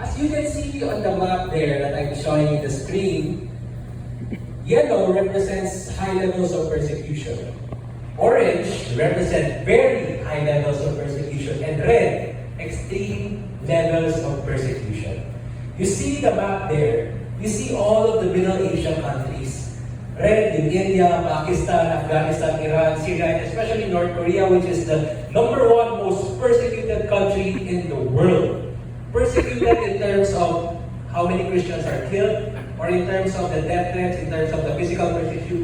As you can see on the map there that I'm showing you the screen, yellow represents high levels of persecution. Orange represents very high levels of persecution, and red, extreme levels of persecution. You see the map there, you see all of the Middle Asian countries. Red in India, Pakistan, Afghanistan, Iran, Syria, and especially North Korea, which is the #1 most persecuted country in the world. Persecuted in terms of how many Christians are killed, or in terms of the death threats, in terms of the physical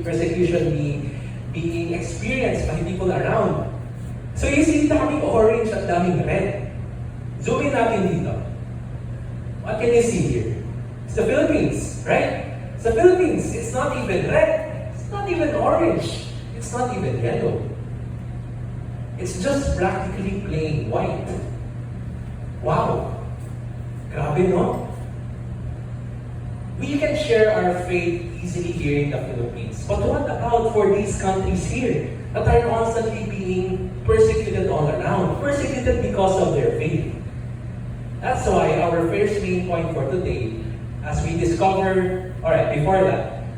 persecution being experienced by people around. So you see, daming orange at daming red. Zoom in natin dito. What can you see here? It's the Philippines, right? It's the Philippines. It's not even red. It's not even orange. It's not even yellow. It's just practically plain white. Wow. Grabe, no? We can share our faith easily here in the Philippines. But what about for these countries here that are constantly being persecuted all around? Persecuted because of their faith. That's why our first main point for today, as we discover, alright, before that,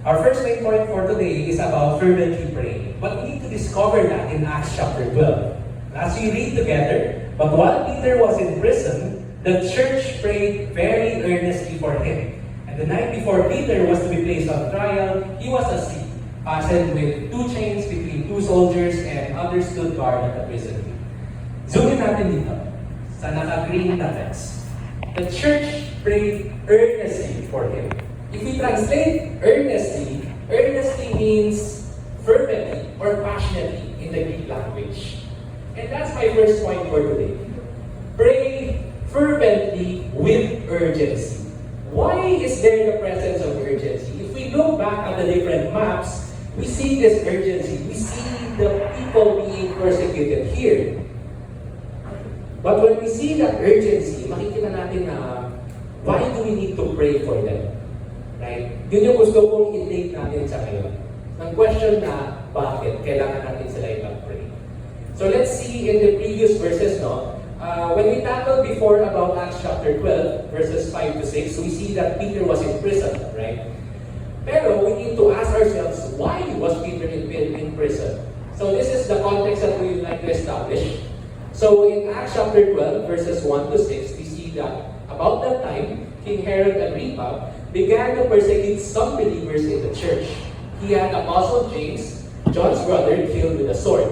our first main point for today is about fervently praying. But we need to discover that in Acts chapter 12. As we read together, but while Peter was in prison, the church prayed very earnestly for him. And the night before Peter was to be placed on trial, he was asleep, fastened with 2 chains between 2 soldiers, and others stood guard at the prison gate. Zoom in natin dito sa naka-green na text. The church prayed earnestly for him. If we translate earnestly, earnestly means fervently or passionately in the Greek language. And that's my first point for today. Pray fervently with urgency. Why is there the presence of urgency? If we look back at the different maps, we see this urgency. We see the people being persecuted here. But when we see that urgency, makikita natin na why do we need to pray for them? Right? Yun yung gusto kong i-take natin sa ngayon. Ang question na, bakit kailangan natin sila i-pray? So let's see in the previous verses, no? When we tackled before about Acts chapter 12, verses 5 to 6, we see that Peter was in prison, right? Pero we need to ask ourselves, why was Peter in prison? So this is the context that we would like to establish. So in Acts chapter 12, verses 1 to 6, we see that about that time, King Herod Agrippa began to persecute some believers in the church. He had Apostle James, John's brother, killed with a sword.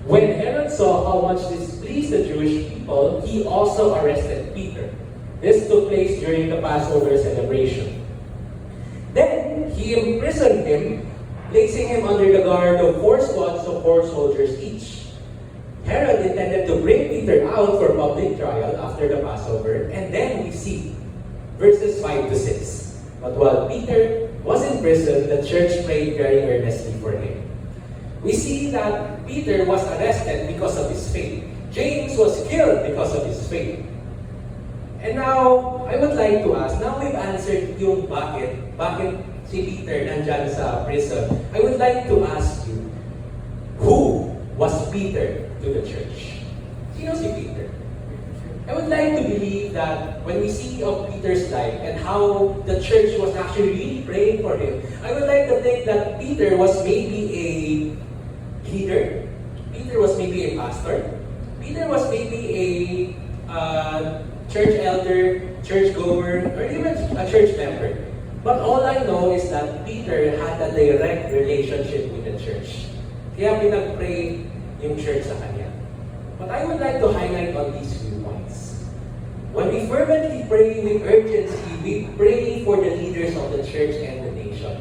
When Herod saw how much this pleased the Jewish people, he also arrested Peter. This took place during the Passover celebration. Then he imprisoned him, placing him under the guard of 4 squads of 4 soldiers each. Herod intended to bring Peter out for public trial after the Passover, and then we see verses 5 to 6. But while Peter was in prison, the church prayed very earnestly for him. We see that Peter was arrested because of his faith. James was killed because of his faith. And now, I would like to ask, now we've answered yung bakit si Peter nandyan sa prison. I would like to ask you, who was Peter to the church? Sino si Peter? I would like to believe that when we see of Peter's life and how the church was actually really praying for him, I would like to think that Peter was maybe a leader. Peter was maybe a pastor. Peter was maybe a church elder, church goer, or even a church member. But all I know is that Peter had a direct relationship with the church. Kaya pinag-pray yung church sa kanya. But I would like to highlight on these few points. When we fervently pray with urgency, we pray for the leaders of the church and the nation.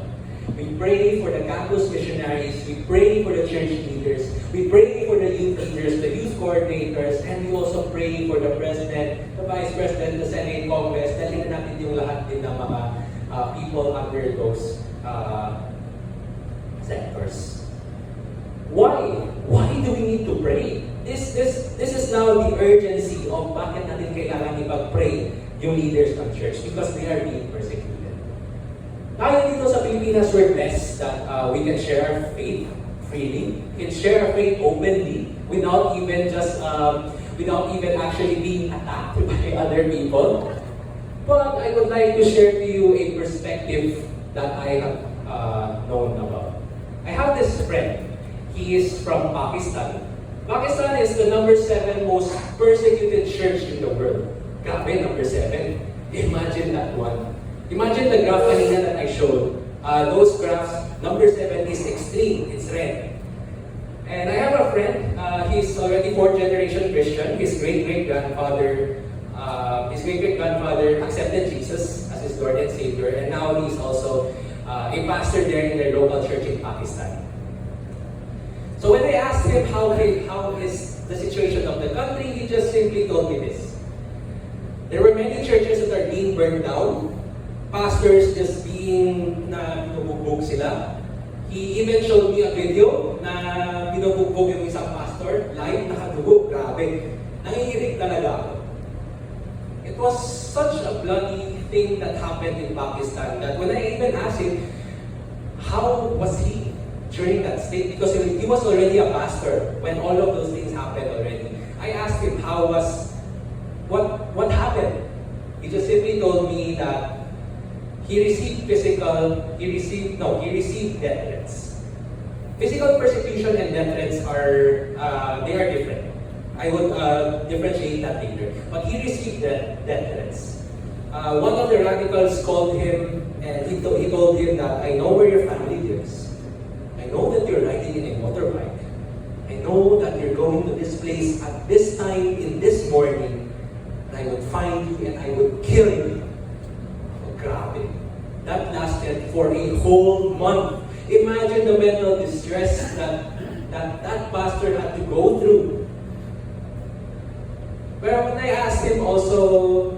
We pray for the campus missionaries, we pray for the church leaders, we pray for the youth leaders, the youth coordinators, and we also pray for the president, the vice president, the Senate, Congress, dahil natin yung lahat din ng mga people under those sectors. Why? Why do we need to pray? This is now the urgency of bakit natin kailangan ipag-pray yung leaders ng church, because they are being persecuted. Tayo dito sa Pilipinas, we're blessed that we can share our faith freely, we can share our faith openly, without even actually being attacked by other people. But I would like to share to you a perspective that I have known about. I have this friend. He is from Pakistan. Pakistan is the number 7 most persecuted church in the world. Grabe, number 7. Imagine that one. Imagine the graph kanina that I showed. Those graphs, number 7 is extreme. It's red. And I have a friend. He's already 4th generation Christian. His great-great-grandfather accepted Jesus as his Lord and Savior, and now he's also a pastor there in their local church in Pakistan. So when I asked him how is the situation of the country, he just simply told me this. There were many churches that are being burned down, pastors just being binubugbog sila. He even showed me a video na binubugbog yung isang pastor, live, nakadugo, grabe. Nanginginig talaga ako. It was such a bloody thing that happened in Pakistan that when I even asked him, how was he during that state? Because he was already a pastor when all of those things happened already. I asked him what happened. He just simply told me that he received death threats. Physical persecution and death threats are different. I would differentiate that later. But he received death threats. One of the radicals called him and he told him that, I know where your family lives. I know that you're riding in a motorbike. I know that you're going to this place at this time in this morning. And I would find you and I would kill you. Oh, grabe. That lasted for a whole month. Imagine the mental distress that pastor had to go through. But when I asked him also,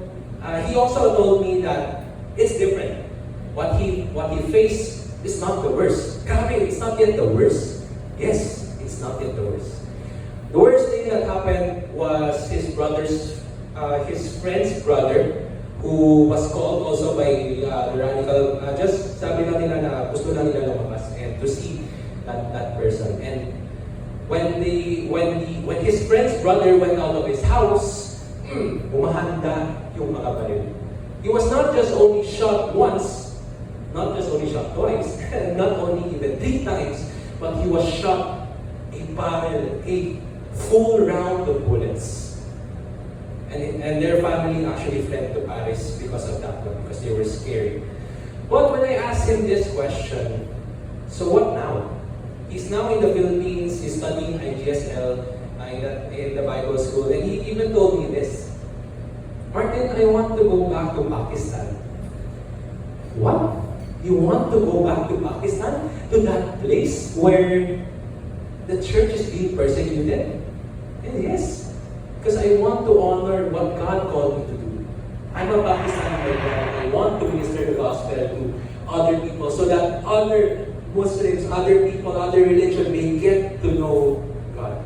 he also told me that it's different. What he faced is not the worst. Grabe, it's not yet the worst. Yes, it's not yet the worst. The worst thing that happened was his friend's brother, who was called also by the radical, just sabi lang nila na gusto lang nila lumabas and to see that person. And when his friend's brother went out of his house, umahanda yung mga baril. He was not just only shot once, not just only shot twice, not only even 3 times, but he was shot a full round of bullets. And their family actually fled to Paris because of that one, because they were scared. But when I asked him this question, so what now? He's now in the Philippines, he's studying IGSL in the Bible school, and he even told me this, Martin, I want to go back to Pakistan. What? You want to go back to Pakistan? To that place where the church is being persecuted? And yes. Because I want to honor what God called me to do. I'm a Pakistani and I want to minister the gospel to other people so that other Muslims, other people, other religion may get to know God.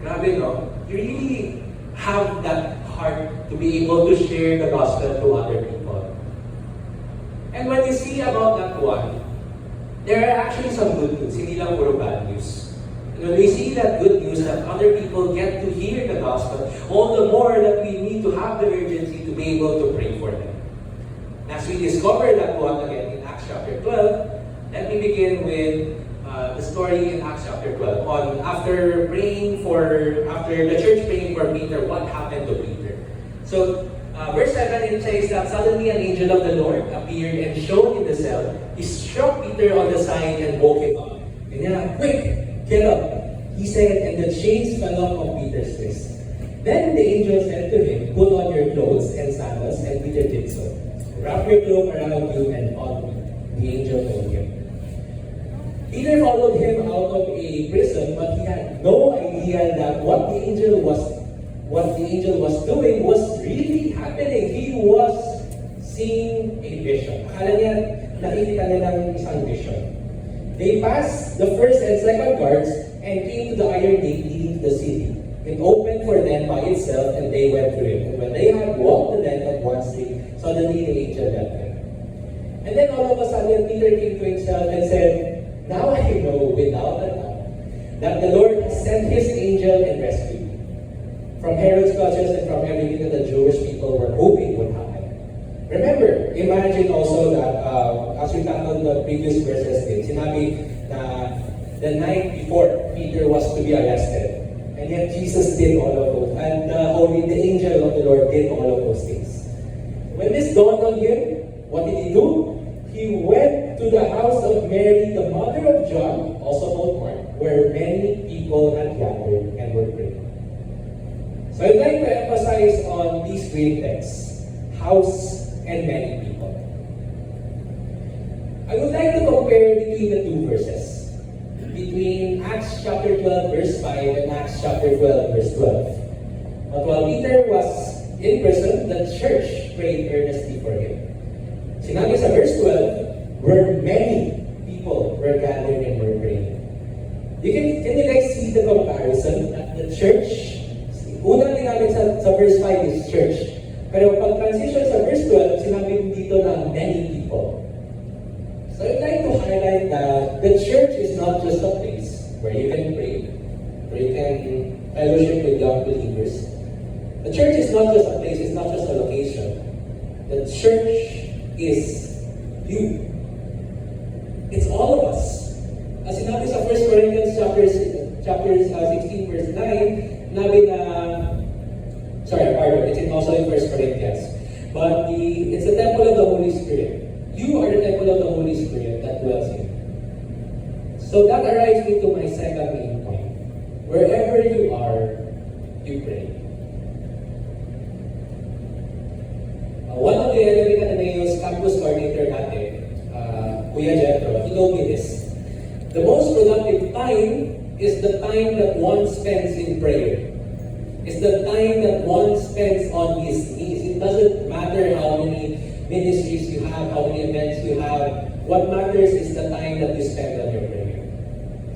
Grabe, no? You really have that heart to be able to share the gospel to other people. And when you see about that one, there are actually some good news, hindi lang puro bad news. When we see that good news that other people get to hear the gospel, all the more that we need to have the urgency to be able to pray for them. As we discover that one again in Acts chapter 12, let me begin with the story in Acts chapter 12. After the church praying for Peter, what happened to Peter? So, verse 7, it says that suddenly an angel of the Lord appeared and shone in the cell. He struck Peter on the side and woke him up. And he's like, quick! Get up, he said, and the chains fell off of Peter's wrists. Then the angel said to him, put on your clothes and sandals, and Peter did so. Wrap your cloak around you and follow me, the angel told him. Peter followed him out of a prison, but he had no idea that what the angel was doing was really happening. He was seeing a vision. Akala niya, nakikita niya ng isang vision. They passed the first and second guards and came to the iron gate leading to the city. It opened for them by itself and they went through it. And when they had walked the length of one street, suddenly the angel left them. And then all of a sudden Peter came to himself and said, now I know without a doubt that the Lord has sent his angel and rescued me from Herod's clutches and from everything that the Jewish people were hoping would happen. Remember, imagine also that as we tackled the previous verses din, sinabi na the night before Peter was to be arrested, and yet Jesus did all of those, and the angel of the Lord did all of those things. When this dawned on him, what did he do? He went to the house of Mary, the mother of John, also called Mark, where many people had gathered and were praying. So I'd like to emphasize on these three texts, house and many people. I would like to compare between the two verses, between Acts chapter 12 verse 5 and Acts chapter 12 verse 12. But while Peter was in prison, the church prayed earnestly for him. Sinabi sa verse 12, where many people were gathered and were praying. Can you guys see the comparison at the church? Unang ginamit sa verse 5 is church. Pero pag transition sa verse 12, sinabi dito na many people. So I'd like to highlight that the church is not just a place where you can pray, where you can fellowship with young believers. The church is not just a place, it's not just a location. The church is you. It's all of us. As sinabi sa 1 Corinthians chapter 16 verse 9, nabi na, it's also in 1 Corinthians. But it's the temple of the Holy Spirit. You are the temple of the Holy Spirit that dwells in you. So that arrives me to my second main point. Wherever you are, you pray. One of the Elementary Ateneo's campus coordinator natin, Kuya Jethro, he told me this. The most productive time is the time that one spends in prayer. It's the time that one spends on his knees. It doesn't matter how many ministries you have, how many events you have. What matters is the time that you spend on your prayer.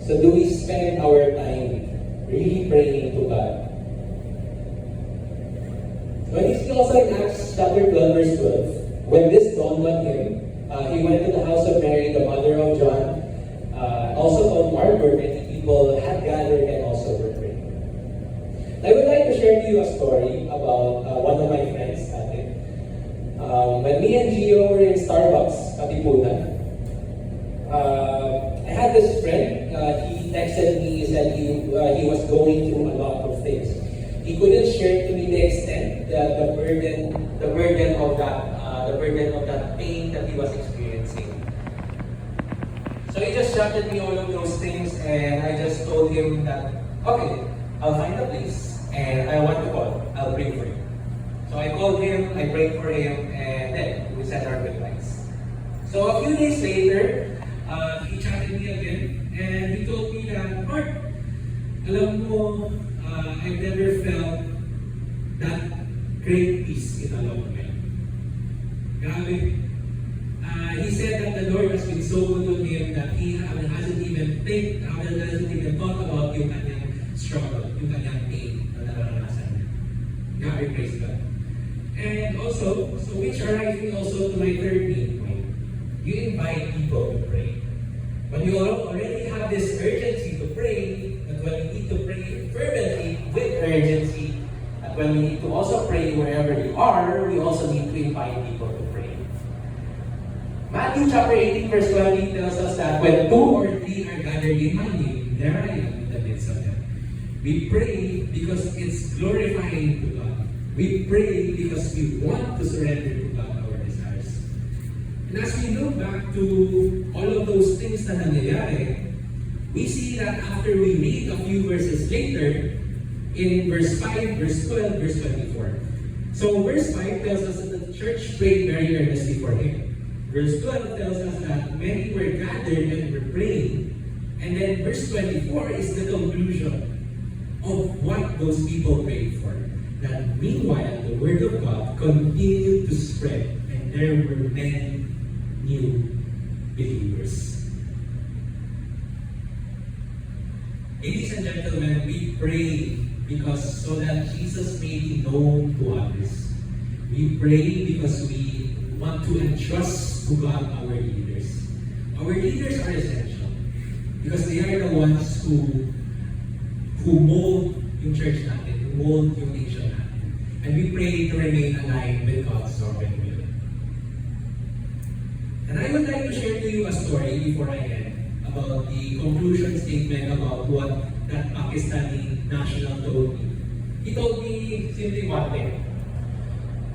So do we spend our time really praying to God? When you see also in Acts chapter 12 verse 12, when this dawned on him, he went to the house of Mary, the mother of John, also called Mark, where many people had gathered and also were praying. I would like to share to you a story about one of my friends, Ate. When me and Gio were in Starbucks, Katipunan, I had this friend, he texted me, he said he was going through a lot of things. He couldn't share to me the extent, the burden of that pain that he was experiencing. So he just shouted me all of those things, and I just told him that, okay, I'll find a place, and I want to call. I'll pray for you. So I called him, I prayed for him, and then we said our goodbyes. So a few days later, he chatted me again, and he told me that, Mark, alam mo, I've never felt that great peace in a long time. Grabe. He said that the Lord has been so good to him that he hasn't even thought about yung kanyang struggle, yung kanyang pain na naranasan niya. Grabe, praise God. And also, so which arrives me also to my third main point. You invite people to pray. When you already have this urgency to pray, that when you need to pray fervently with urgency, that when we need to also pray wherever you are, we also need to invite people to pray. Matthew chapter 18 verse 20 tells us that when 2 or 3 are gathered in my name, there I am in the midst of them. We pray because it's glorifying to God. We pray because we want to surrender to God our desires. And as we look back to all of those things na nangyayari, we see that after we read a few verses later, in verse 5, verse 12, verse 24. So verse 5 tells us that the church prayed very earnestly for him. Verse 12 tells us that many were gathered and were praying. And then verse 24 is the conclusion of what those people prayed for. That meanwhile, the word of God continued to spread, and there were many new believers. Ladies and gentlemen, we pray because so that Jesus may be known to others. We pray because we want to entrust to God our leaders. Our leaders are essential because they are the ones who mold yung church natin, who mold yung nation natin. And we pray to remain aligned with God's sovereign will. And I would like to share to you a story before I end about the conclusion statement about what that Pakistani national told me. He told me simply one thing.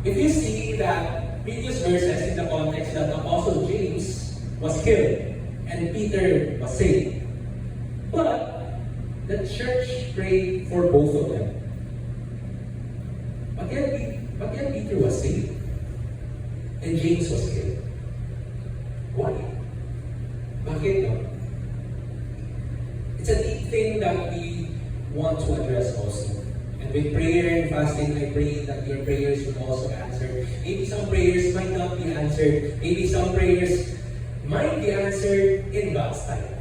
If you see that previous verses in the context that Apostle James was killed and Peter was saved, but the church prayed for both of them. But yet Peter was saved and James was killed. Why? Bakit no? It's a deep thing that we want to address also. And with prayer and fasting, I pray that your prayers will also answer. Maybe some prayers might not be answered. Maybe some prayers might be answered in God's time.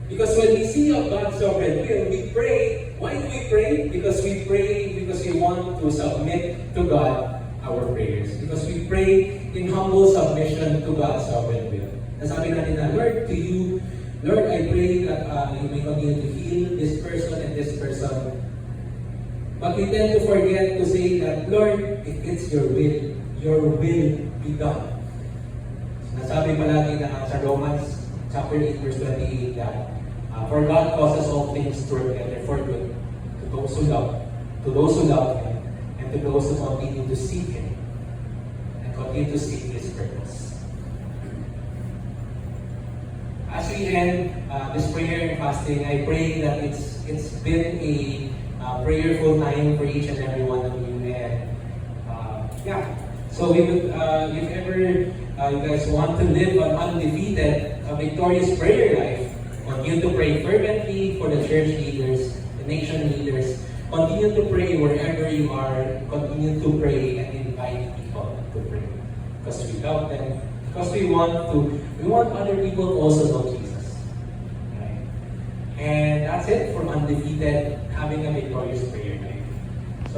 Because when we see of God's sovereign will, we pray. Why do we pray? Because we pray because we want to submit to God our prayers. Because we pray in humble submission to God's sovereign will. Nasabi natin na, Lord, to you, Lord, I pray that you may continue to heal this person and this person. But we tend to forget to say that, Lord, if it's your will be done. Nasabi palagi na sa Romans chapter 8 verse 28 that for God causes all things to work together for good to those who love Him, and to those who continue to seek Him and continue to seek His purpose. As we end this prayer and fasting, I pray that it's been a prayerful time for each and every one of you. And so we would, if ever you guys want to live an undefeated, a victorious prayer life, continue to pray fervently for the church leaders, the nation leaders. Continue to pray wherever you are. Continue to pray and invite people to pray, because we love them. Because we want other people to also know Jesus. Right? And that's it for Undefeated, having a victorious prayer life.